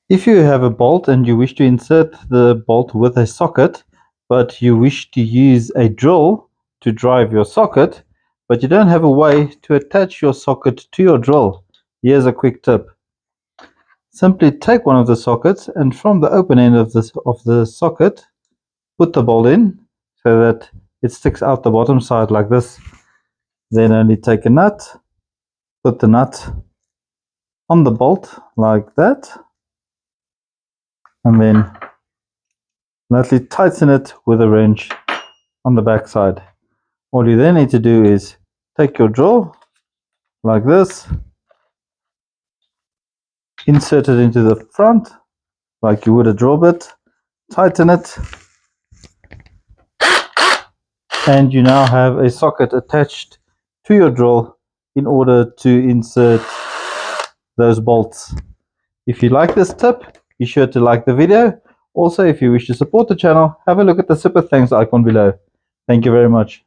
If you have a bolt and you wish to insert the bolt with a socket, but you wish to use a drill to drive your socket, but you don't have a way to attach your socket to your drill, here's a quick tip. Simply take one of the sockets and from the open end of the socket, put the bolt in so that it sticks out the bottom side like this. Then only take a nut, put the nut on the bolt like that, and then lightly tighten it with a wrench on the back side. All you then need to do is take your drill like this, insert it into the front like you would a drill bit, tighten it, and you now have a socket attached to your drill in order to insert those bolts. If you like this tip, be sure to like the video. Also, if you wish to support the channel, have a look at the super thanks icon below. Thank you very much.